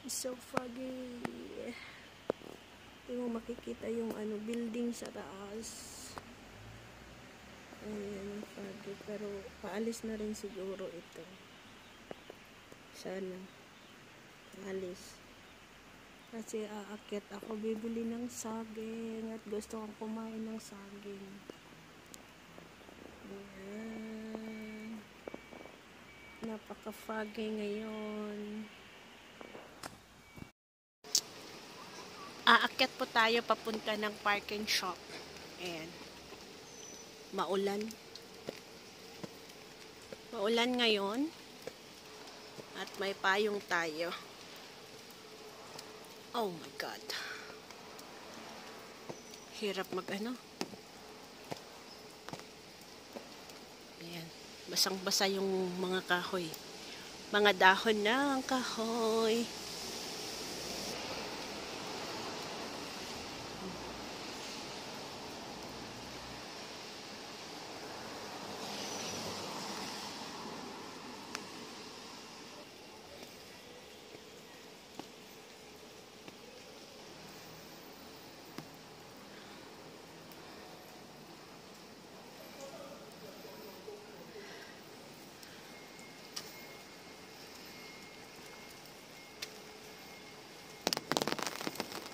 It's so foggy. Hindi mo makikita yung building sa taas. Ayan yung foggy. Pero paalis na rin siguro ito. Sana. Paalis. Kasi aakyat ako, bibili ng saging at gusto kong kumain ng saging. Ayan. Napaka-foggy ngayon. Aakyat po tayo papunta ng parking shop. Ayan. Maulan. Maulan ngayon. At may payong tayo. Oh my God. Hirap Ayan. Basang-basa yung mga kahoy. Mga dahon ng kahoy.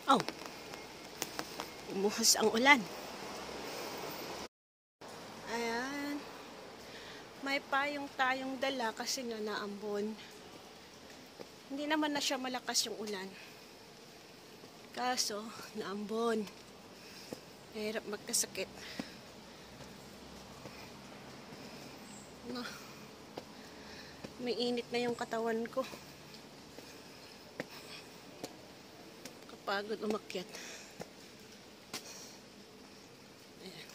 Oh, umuhos ang ulan. Ayan. May payong tayong dala kasi nga naambon. Hindi naman na siya malakas yung ulan. Kaso, naambon. Hirap magkasakit. May init na yung katawan ko. Pagod umakyat. Ayan.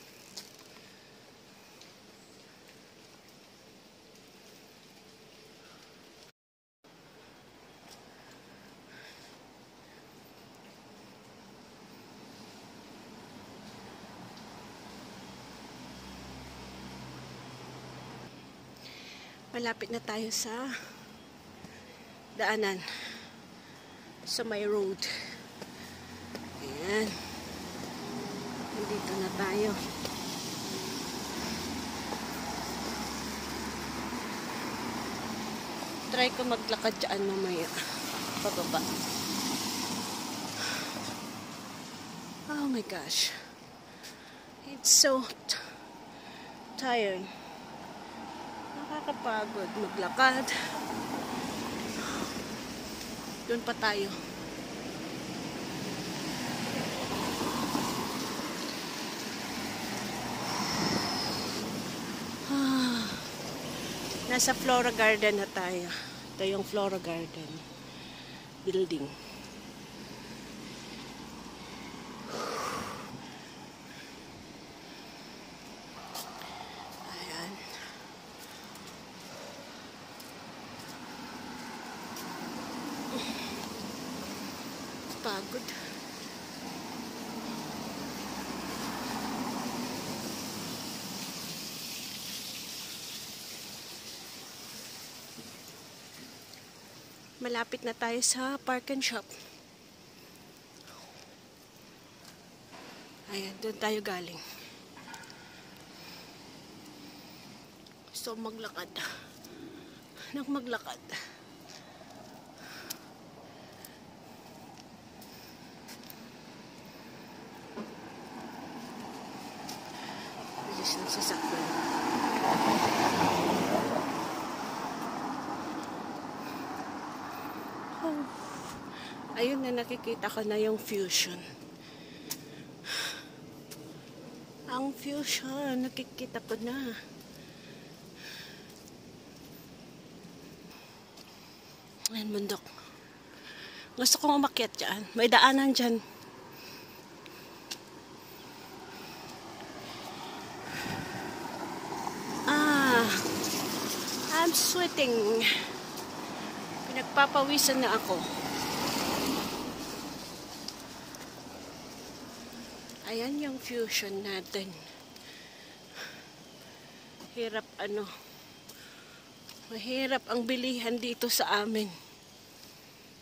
Malapit na tayo sa daanan. Sa may road. Ayan. Nandito na tayo. Try ko maglakad dyan mamaya. Pababa. Oh my gosh. It's so tired. Nakakapagod maglakad. Doon pa tayo. Nasa Flora Garden na tayo. Ito yung Flora Garden building. Ayan. Pagod. Malapit na tayo sa park and shop. Ayan, doon tayo galing. Gusto maglakad. Maglakad. Bilis ng sasakyan. Ayun na, nakikita ko na yung Fusion. Ang Fusion, nakikita ko na. Ayan, bundok. Gusto kong umakyat dyan. May daanan dyan. I'm sweating. Pinagpapawisan na ako. Ayan yung Fusion natin. Hirap Mahirap ang bilihan dito sa amin.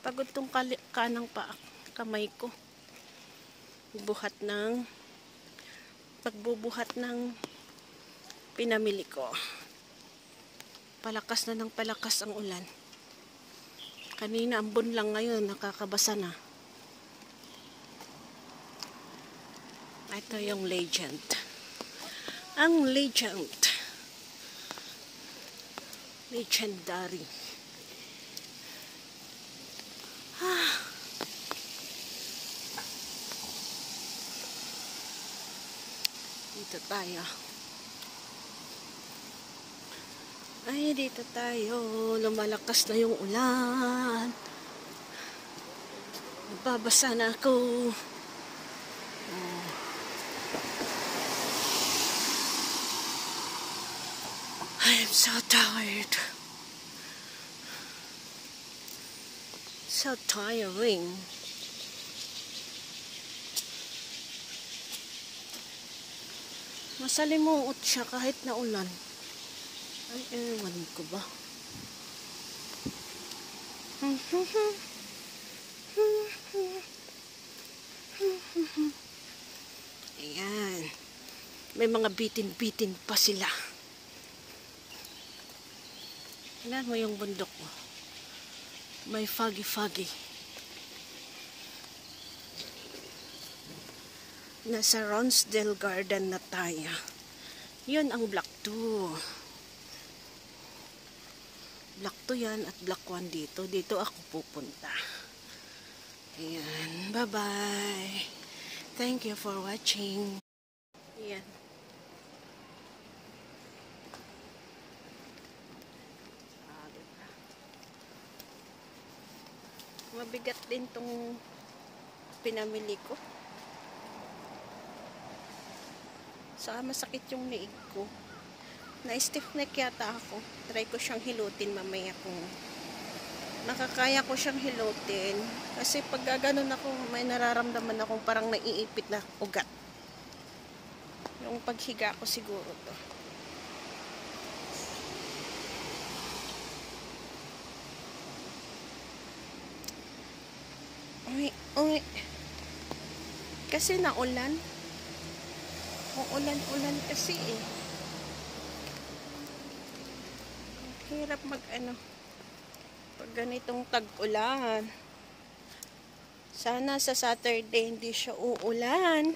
Pagod tong kanang kamay ko. Pagbubuhat ng pinamili ko. Palakas na ng palakas ang ulan. Kanina ambon lang, ngayon nakakabasa na. Ito yung legend. Ang legend. Legendary. Dito tayo. Ay, dito tayo. Lumalakas na yung ulan. Babasa na ako. I'm so tired. So tiring. Masalimuot siya kahit na ulan. Ay, ewan ko ba? Ayan. May mga bitin-bitin pa sila. Tingnan mo yung bundok mo. May foggy-foggy. Nasa Ronsdale Garden na tayo. Yun ang Block 2. Block 2 yan at Block 1 dito. Dito ako pupunta. Ayan. Bye-bye. Thank you for watching. Ayan. Mabigat din tong pinamili ko. Saka masakit yung leeg ko. Na-stiff neck yata ako. Try ko siyang hilutin mamaya kung nakakaya ko siyang hilutin. Kasi pag gaganon ako, may nararamdaman akong parang naiipit na ugat. Yung paghiga ko siguro to. Uy. Kasi naulan. Ulan kasi eh. Hirap pag ganitong tag-ulan. Sana sa Saturday hindi siya uulan.